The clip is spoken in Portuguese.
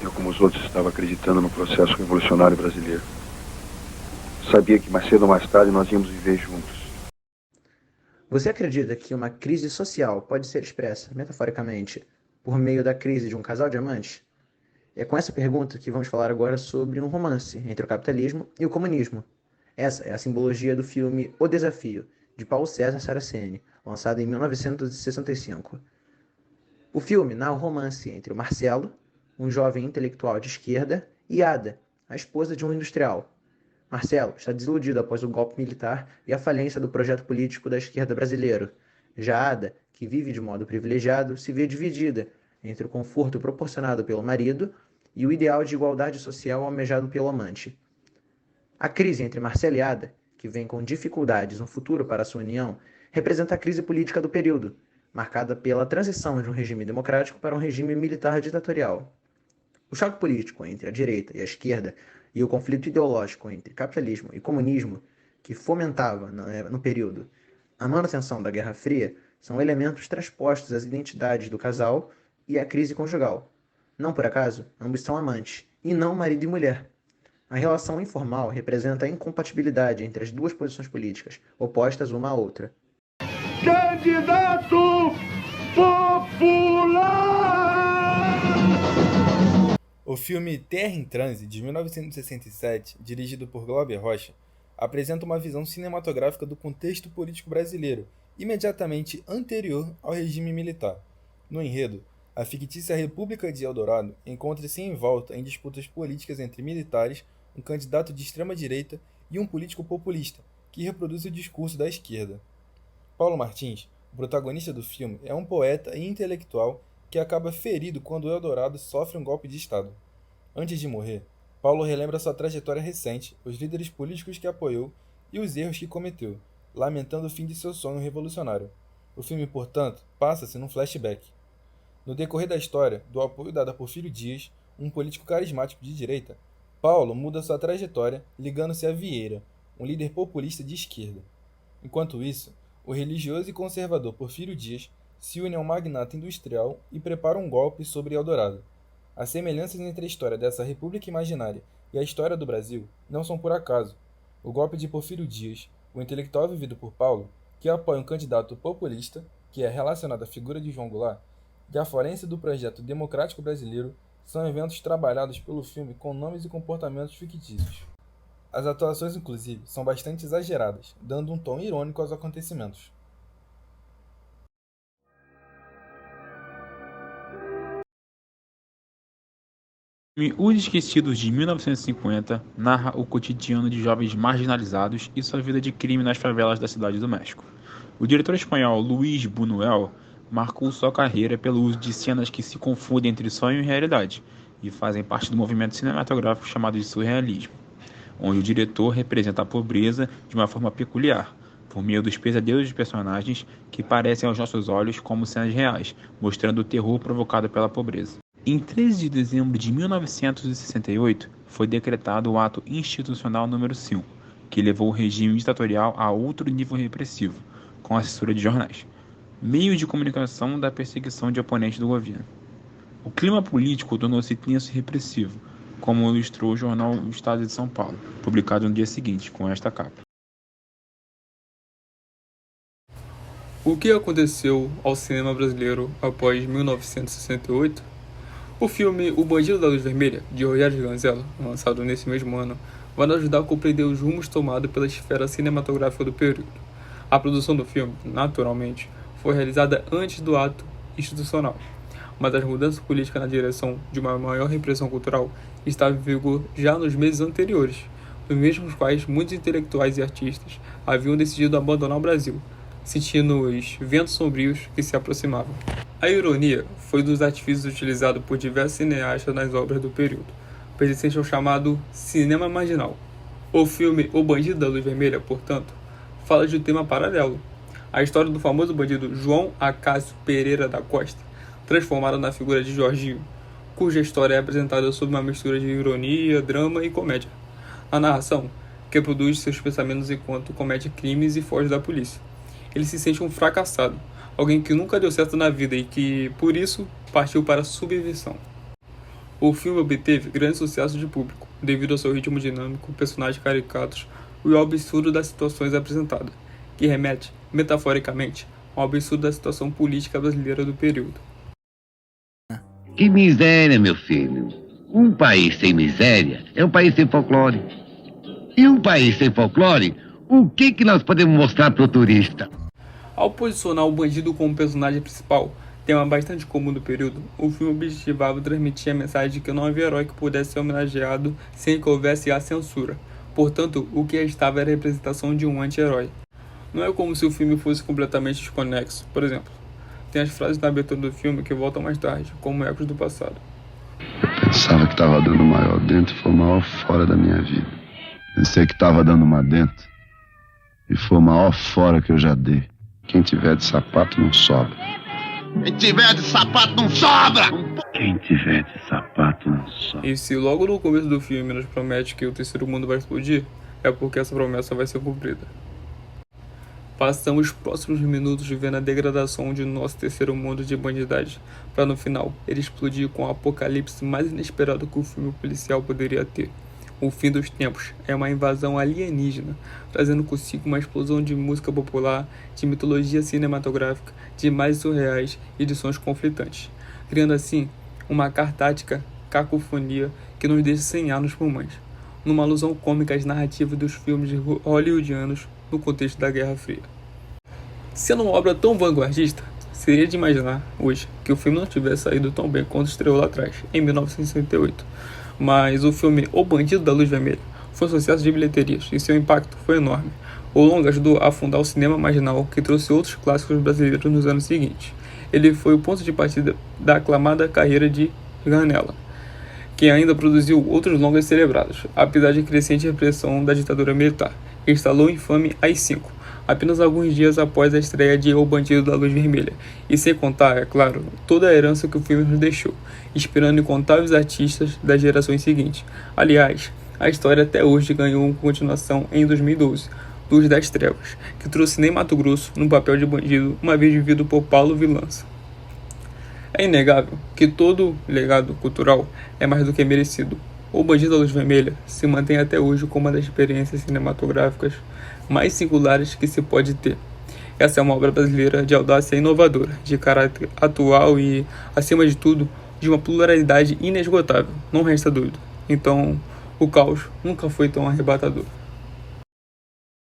Eu, como os outros, estava acreditando no processo revolucionário brasileiro. Sabia que mais cedo ou mais tarde nós íamos viver juntos. Você acredita que uma crise social pode ser expressa, metaforicamente, por meio da crise de um casal de amantes? É com essa pergunta que vamos falar agora sobre um romance entre o capitalismo e o comunismo. Essa é a simbologia do filme O Desafio, de Paulo César Saraceni, lançado em 1965. O filme narra o romance entre o Marcelo, um jovem intelectual de esquerda, e Ada, a esposa de um industrial. Marcelo está desiludido após o golpe militar e a falência do projeto político da esquerda brasileiro. Já Ada, que vive de modo privilegiado, se vê dividida entre o conforto proporcionado pelo marido e o ideal de igualdade social almejado pelo amante. A crise entre Marcelo e Ada, que vem com dificuldades no futuro para sua união, representa a crise política do período, marcada pela transição de um regime democrático para um regime militar ditatorial. O choque político entre a direita e a esquerda e o conflito ideológico entre capitalismo e comunismo, que fomentava, no período, a manutenção da Guerra Fria, são elementos transpostos às identidades do casal e à crise conjugal. Não por acaso, ambos são amantes, e não marido e mulher. A relação informal representa a incompatibilidade entre as duas posições políticas, opostas uma à outra. Candidato popular! O filme Terra em Transe, de 1967, dirigido por Glauber Rocha, apresenta uma visão cinematográfica do contexto político brasileiro, imediatamente anterior ao regime militar. No enredo, a fictícia República de Eldorado encontra-se envolta em disputas políticas entre militares, um candidato de extrema-direita e um político populista, que reproduz o discurso da esquerda. Paulo Martins, o protagonista do filme, é um poeta e intelectual que acaba ferido quando Eldorado sofre um golpe de Estado. Antes de morrer, Paulo relembra sua trajetória recente, os líderes políticos que apoiou e os erros que cometeu, lamentando o fim de seu sonho revolucionário. O filme, portanto, passa-se num flashback. No decorrer da história, do apoio dado a Porfírio Dias, um político carismático de direita, Paulo muda sua trajetória ligando-se a Vieira, um líder populista de esquerda. Enquanto isso, o religioso e conservador Porfírio Dias se une ao magnata industrial e prepara um golpe sobre Eldorado. As semelhanças entre a história dessa república imaginária e a história do Brasil não são por acaso. O golpe de Porfírio Dias, o intelectual vivido por Paulo, que apoia um candidato populista, que é relacionado à figura de João Goulart, e a falência do projeto democrático brasileiro são eventos trabalhados pelo filme com nomes e comportamentos fictícios. As atuações, inclusive, são bastante exageradas, dando um tom irônico aos acontecimentos. Os Esquecidos, de 1950, narra o cotidiano de jovens marginalizados e sua vida de crime nas favelas da Cidade do México. O diretor espanhol Luis Buñuel marcou sua carreira pelo uso de cenas que se confundem entre sonho e realidade e fazem parte do movimento cinematográfico chamado de surrealismo, onde o diretor representa a pobreza de uma forma peculiar, por meio dos pesadelos dos personagens que parecem aos nossos olhos como cenas reais, mostrando o terror provocado pela pobreza. Em 13 de dezembro de 1968, foi decretado o Ato Institucional número 5, que levou o regime ditatorial a outro nível repressivo, com a censura de jornais, meio de comunicação da perseguição de oponentes do governo. O clima político tornou-se tenso e repressivo, como ilustrou o jornal O Estado de São Paulo, publicado no dia seguinte, com esta capa. O que aconteceu ao cinema brasileiro após 1968? O filme O Bandido da Luz Vermelha, de Rogério Ganzella, lançado nesse mesmo ano, vai nos ajudar a compreender os rumos tomados pela esfera cinematográfica do período. A produção do filme, naturalmente, foi realizada antes do ato institucional, mas as mudanças políticas na direção de uma maior repressão cultural estavam em vigor já nos meses anteriores, nos mesmos quais muitos intelectuais e artistas haviam decidido abandonar o Brasil, sentindo os ventos sombrios que se aproximavam. A ironia foi um dos artifícios utilizados por diversos cineastas nas obras do período, pertencente ao chamado cinema marginal. O filme O Bandido da Luz Vermelha, portanto, fala de um tema paralelo, a história do famoso bandido João Acácio Pereira da Costa, transformado na figura de Jorginho, cuja história é apresentada sob uma mistura de ironia, drama e comédia. A narração, que produz seus pensamentos enquanto comete crimes e foge da polícia. Ele se sente um fracassado, alguém que nunca deu certo na vida e que, por isso, partiu para a subversão. O filme obteve grande sucesso de público, devido ao seu ritmo dinâmico, personagens caricatos e ao absurdo das situações apresentadas, que remete, metaforicamente, ao absurdo da situação política brasileira do período. Que miséria, meu filho. Um país sem miséria é um país sem folclore. E um país sem folclore, o que nós podemos mostrar para o turista? Ao posicionar o bandido como personagem principal, tema bastante comum do período, o filme objetivava transmitir a mensagem de que não havia herói que pudesse ser homenageado sem que houvesse a censura. Portanto, o que restava era a representação de um anti-herói. Não é como se o filme fosse completamente desconexo. Por exemplo, tem as frases na abertura do filme que voltam mais tarde, como ecos do passado. Pensava que estava dando o maior dentro e foi o maior fora da minha vida. Pensei que estava dando uma dentro e foi o maior fora que eu já dei. Quem tiver de sapato não sobra. Quem tiver de sapato não sobra! Quem tiver de sapato não sobra. E se logo no começo do filme nos promete que o terceiro mundo vai explodir, é porque essa promessa vai ser cumprida. Passamos os próximos minutos vendo a degradação de nosso terceiro mundo de bandidagem, para no final ele explodir com o apocalipse mais inesperado que o filme policial poderia ter. O fim dos tempos é uma invasão alienígena, trazendo consigo uma explosão de música popular, de mitologia cinematográfica, de imagens surreais e de sons conflitantes, criando assim uma cartática cacofonia que nos deixa sem ar nos pulmões, numa alusão cômica às narrativas dos filmes hollywoodianos no contexto da Guerra Fria. Sendo uma obra tão vanguardista, seria de imaginar hoje que o filme não tivesse saído tão bem quanto estreou lá atrás, em 1968. Mas o filme O Bandido da Luz Vermelha foi um sucesso de bilheterias e seu impacto foi enorme. O longa ajudou a fundar o cinema marginal que trouxe outros clássicos brasileiros nos anos seguintes. Ele foi o ponto de partida da aclamada carreira de Ganella, que ainda produziu outros longas celebrados, apesar de crescente repressão da ditadura militar, que instalou o infame AI-5, apenas alguns dias após a estreia de O Bandido da Luz Vermelha, e sem contar, é claro, toda a herança que o filme nos deixou, inspirando incontáveis artistas das gerações seguintes. Aliás, a história até hoje ganhou uma continuação em 2012, Luz das Trevas, que trouxe Ney Matogrosso no papel de bandido, uma vez vivido por Paulo Vilança. É inegável que todo legado cultural é mais do que merecido. O Bandido da Luz Vermelha se mantém até hoje como uma das experiências cinematográficas mais singulares que se pode ter. Essa é uma obra brasileira de audácia inovadora, de caráter atual e, acima de tudo, de uma pluralidade inesgotável, não resta dúvida. Então, o caos nunca foi tão arrebatador.